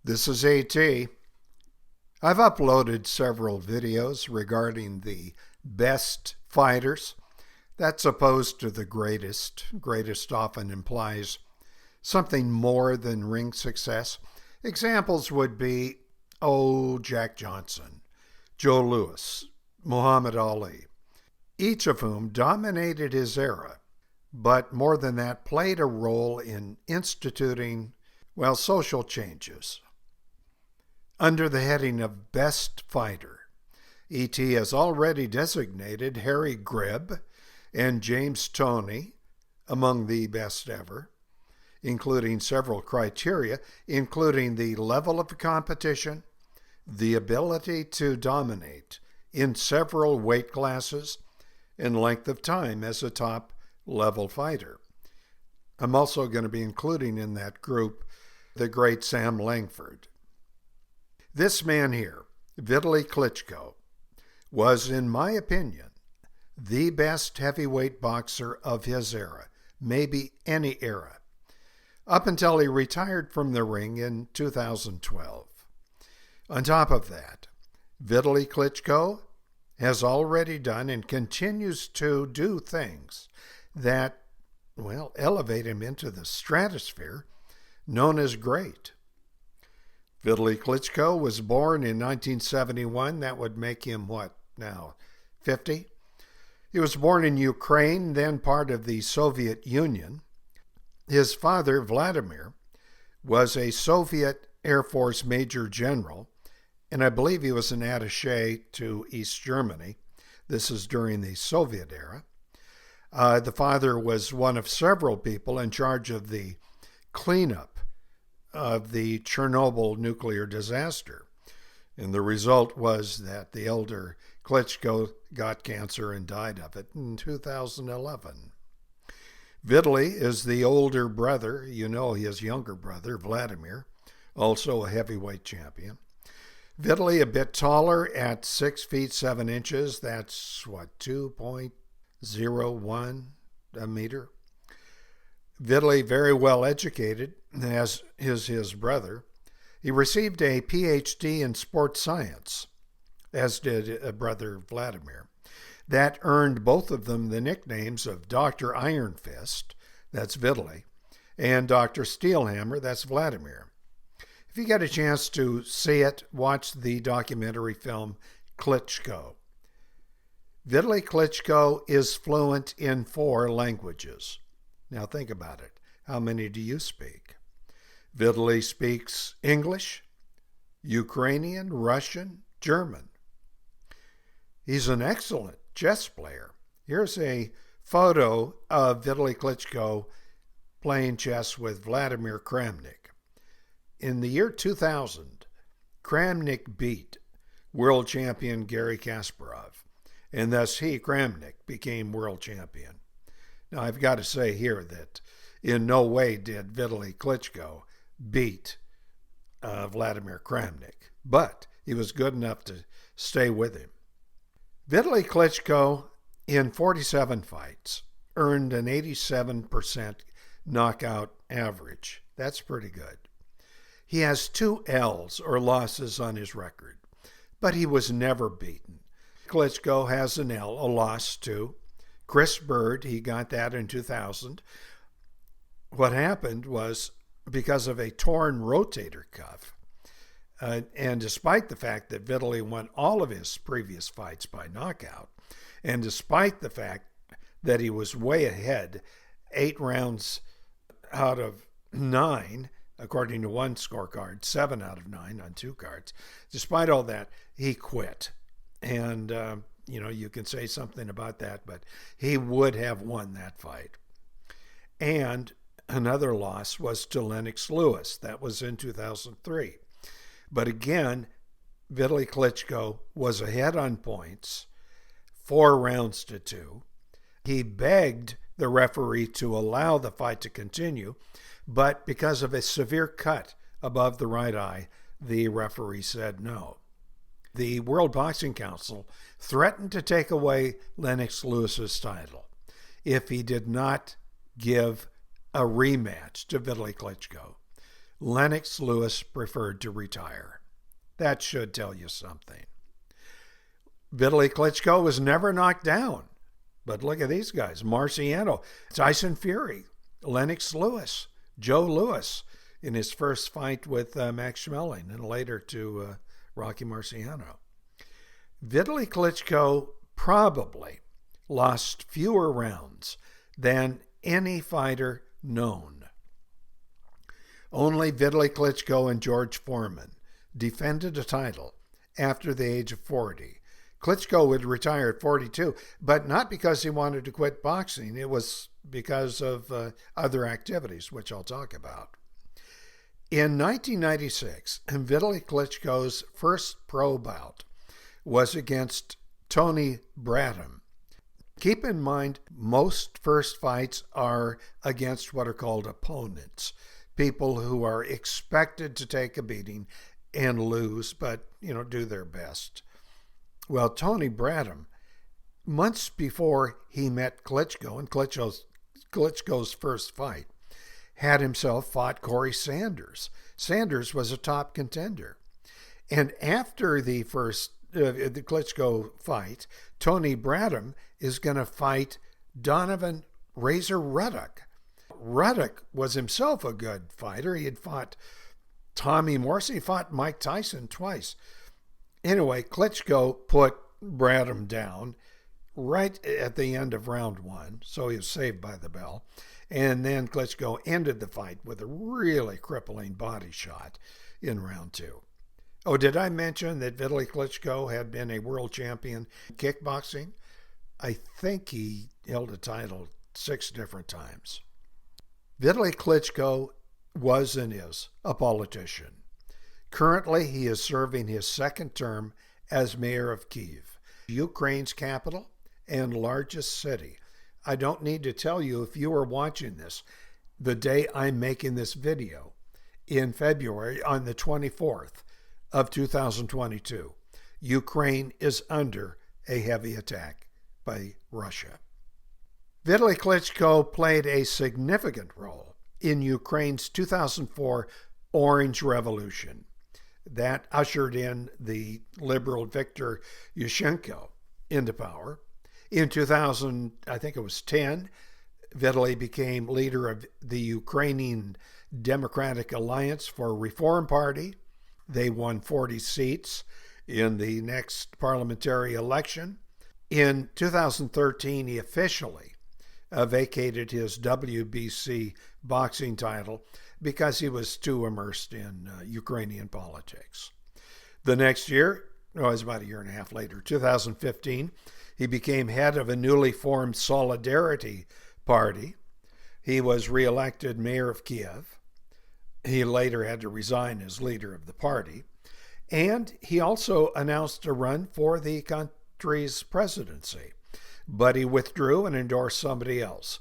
This is AT. I've uploaded several videos regarding the best fighters. That's opposed to the greatest. Greatest often implies something more than ring success. Examples would be, Jack Johnson, Joe Louis, Muhammad Ali, each of whom dominated his era, but more than that, played a role in instituting, social changes. Under the heading of Best Fighter, ET has already designated Harry Greb and James Toney among the best ever, including several criteria, including the level of competition, the ability to dominate in several weight classes, and length of time as a top-level fighter. I'm also going to be including in that group the great Sam Langford. This man here, Vitali Klitschko, was, in my opinion, the best heavyweight boxer of his era, maybe any era, up until he retired from the ring in 2012. On top of that, Vitali Klitschko has already done and continues to do things that, elevate him into the stratosphere known as great. Vitali Klitschko was born in 1971. That would make him, 50? He was born in Ukraine, then part of the Soviet Union. His father, Vladimir, was a Soviet Air Force Major General, and I believe he was an attaché to East Germany. This is during the Soviet era. The father was one of several people in charge of the cleanup of the Chernobyl nuclear disaster. And the result was that the elder Klitschko got cancer and died of it in 2011. Vitali is the older brother, his younger brother, Vladimir, also a heavyweight champion. Vitali a bit taller at 6 feet 7 inches. That's 2.01 a meter. Vitali very well educated, as is his brother. He received a PhD in sports science, as did brother Vladimir. That earned both of them the nicknames of Dr. Iron Fist, that's Vitali, and Dr. Steelhammer, that's Vladimir. If you get a chance to see it, watch the documentary film Klitschko. Vitali Klitschko is fluent in 4 languages. Now think about it. How many do you speak? Vitali speaks English, Ukrainian, Russian, German. He's an excellent chess player. Here's a photo of Vitali Klitschko playing chess with Vladimir Kramnik. In the year 2000, Kramnik beat world champion Garry Kasparov, and thus he, Kramnik, became world champion. Now, I've got to say here that in no way did Vitali Klitschko beat Vladimir Kramnik, but he was good enough to stay with him. Vitali Klitschko, in 47 fights, earned an 87% knockout average. That's pretty good. He has 2 L's, or losses, on his record, but he was never beaten. Klitschko has an L, a loss to Chris Bird. He got that in 2000. What happened was, because of a torn rotator cuff, and despite the fact that Vitali won all of his previous fights by knockout, and despite the fact that he was way ahead 8 rounds out of 9, according to one scorecard, 7 out of 9 on 2 cards, despite all that, he quit. And, you can say something about that, but he would have won that fight. And another loss was to Lennox Lewis. That was in 2003. But again, Vitali Klitschko was ahead on points, 4 rounds to 2. He begged the referee to allow the fight to continue, but because of a severe cut above the right eye, the referee said no. The World Boxing Council threatened to take away Lennox Lewis's title if he did not give a rematch to Vitali Klitschko. Lennox Lewis preferred to retire. That should tell you something. Vitali Klitschko was never knocked down. But look at these guys. Marciano, Tyson Fury, Lennox Lewis, Joe Louis in his first fight with Max Schmeling and later to Rocky Marciano. Vitali Klitschko probably lost fewer rounds than any fighter known. Only Vitali Klitschko and George Foreman defended a title after the age of 40. Klitschko would retire at 42, but not because he wanted to quit boxing. It was because of other activities, which I'll talk about. In 1996, Vitali Klitschko's first pro bout was against Tony Bradham. Keep in mind, most first fights are against what are called opponents, people who are expected to take a beating and lose, but, do their best. Well, Tony Bradham, months before he met Klitschko in Klitschko's first fight, had himself fought Corey Sanders. Sanders was a top contender. And after the Klitschko fight, Tony Bradham is going to fight Donovan Razor Ruddock. Ruddock was himself a good fighter. He had fought Tommy Morrison. He fought Mike Tyson twice. Anyway, Klitschko put Bradham down right at the end of round 1, so he was saved by the bell. And then Klitschko ended the fight with a really crippling body shot in round 2. Oh, did I mention that Vitali Klitschko had been a world champion in kickboxing? I think he held a title 6 different times. Vitali Klitschko was and is a politician. Currently, he is serving his second term as mayor of Kyiv, Ukraine's capital and largest city. I don't need to tell you, if you are watching this the day I'm making this video in February on the 24th of 2022, Ukraine is under a heavy attack by Russia. Vitali Klitschko played a significant role in Ukraine's 2004 Orange Revolution. That ushered in the liberal Viktor Yushchenko into power. In 2010, Vitali became leader of the Ukrainian Democratic Alliance for Reform Party. They won 40 seats in the next parliamentary election. In 2013, he officially vacated his WBC boxing title because he was too immersed in Ukrainian politics. The next year, it was about a year and a half later, 2015, he became head of a newly formed Solidarity Party. He was reelected mayor of Kyiv. He later had to resign as leader of the party. And he also announced a run for the country's presidency. But he withdrew and endorsed somebody else.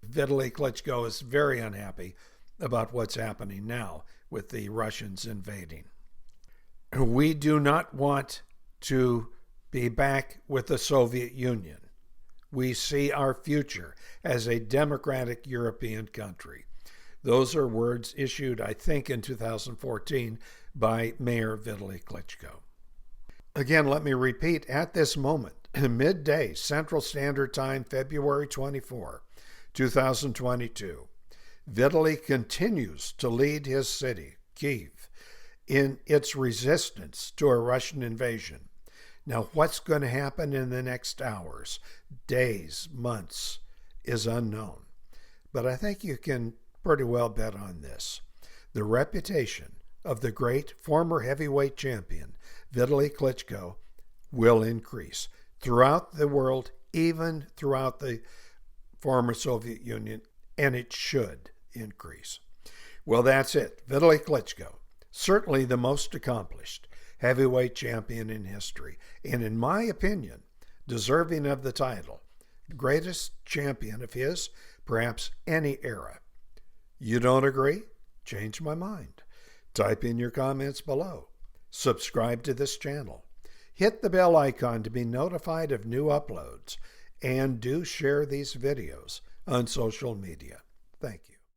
Vitali Klitschko is very unhappy about what's happening now with the Russians invading. We do not want to be back with the Soviet Union. We see our future as a democratic European country. Those are words issued, I think, in 2014 by Mayor Vitali Klitschko. Again, let me repeat, at this moment, midday Central Standard Time, February 24, 2022, Vitali continues to lead his city, Kyiv, in its resistance to a Russian invasion. Now, what's going to happen in the next hours, days, months, is unknown. But I think you can pretty well bet on this. The reputation of the great former heavyweight champion, Vitali Klitschko, will increase throughout the world, even throughout the former Soviet Union, and it should increase. Well, that's it. Vitali Klitschko, certainly the most accomplished heavyweight champion in history, and in my opinion, deserving of the title, greatest champion of his, perhaps any era. You don't agree? Change my mind. Type in your comments below. Subscribe to this channel. Hit the bell icon to be notified of new uploads, and do share these videos on social media. Thank you.